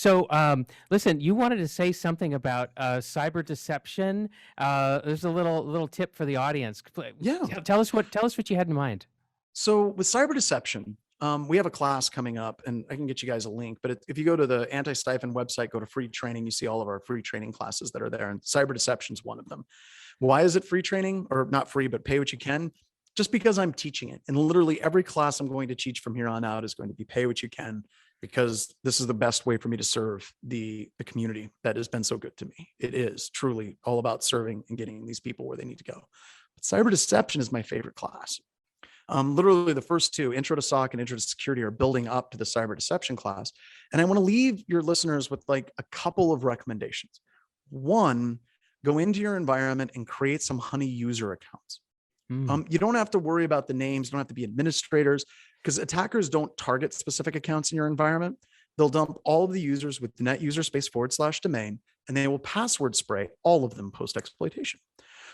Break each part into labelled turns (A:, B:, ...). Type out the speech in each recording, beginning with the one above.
A: So, listen, you wanted to say something about cyber deception. There's a little tip for the audience.
B: Yeah.
A: Tell us what you had in mind.
B: So with cyber deception, we have a class coming up, and I can get you guys a link. But if you go to the Anti-Stifin website, go to free training, you see all of our free training classes that are there, and cyber deception is one of them. Why is it free training, or not free, but pay what you can? Just because I'm teaching it, and literally every class I'm going to teach from here on out is going to be pay what you can, because this is the best way for me to serve the community that has been so good to me. It is truly all about serving and getting these people where they need to go. But cyber deception is my favorite class. Literally the first two, Intro to SOC and Intro to Security, are building up to the cyber deception class. And I want to leave your listeners with like a couple of recommendations. One, go into your environment and create some honey user accounts. You don't have to worry about the names. You don't have to be administrators, because attackers don't target specific accounts in your environment. They'll dump all of the users with net user space / domain, and they will password spray all of them post exploitation.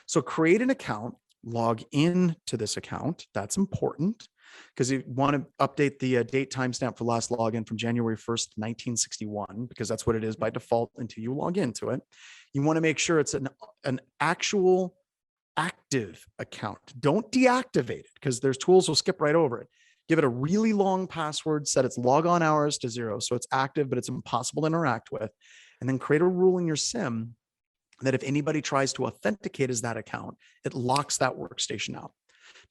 B: So create an account, log in to this account. That's important, because you want to update the date timestamp for last login from January 1st, 1961, because that's what it is by default until you log into it. You want to make sure it's an actual active account. Don't deactivate it, because there's tools will skip right over it. Give it a really long password, set its logon hours to 0, so it's active, but it's impossible to interact with. And then create a rule in your SIM that if anybody tries to authenticate as that account, it locks that workstation out.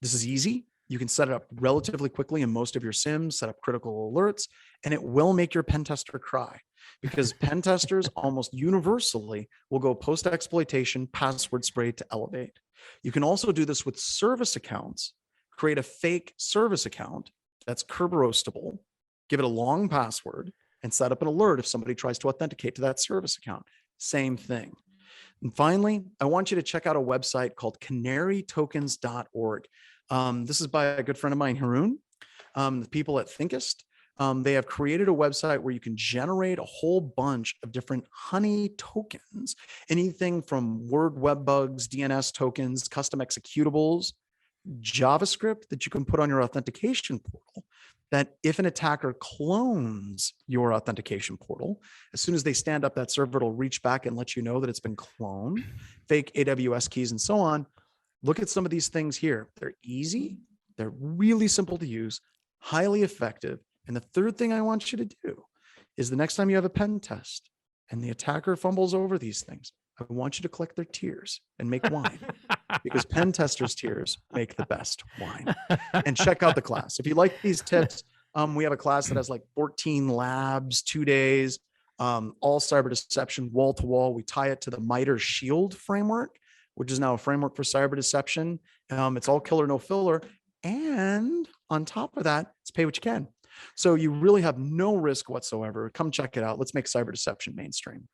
B: This is easy. You can set it up relatively quickly in most of your SIMs, set up critical alerts, and it will make your pen tester cry, because pen testers almost universally will go post-exploitation password spray to elevate. You can also do this with service accounts. Create a fake service account that's curb roastable, give it a long password, and set up an alert if somebody tries to authenticate to that service account. Same thing. And finally, I want you to check out a website called canarytokens.org. This is by a good friend of mine, Haroon. The people at Thinkist, they have created a website where you can generate a whole bunch of different honey tokens, anything from Word web bugs, DNS tokens, custom executables, JavaScript that you can put on your authentication portal, that if an attacker clones your authentication portal, as soon as they stand up that server, it'll reach back and let you know that it's been cloned, fake AWS keys and so on. Look at some of these things here. They're easy. They're really simple to use, highly effective. And the third thing I want you to do is, the next time you have a pen test and the attacker fumbles over these things, I want you to collect their tears and make wine, because pen testers' tears make the best wine. And check out the class. If you like these tips, we have a class that has like 14 labs, 2 days, all cyber deception, wall to wall. We tie it to the MITRE SHIELD framework, which is now a framework for cyber deception. It's all killer, no filler. And on top of that, it's pay what you can. So you really have no risk whatsoever. Come check it out. Let's make cyber deception mainstream.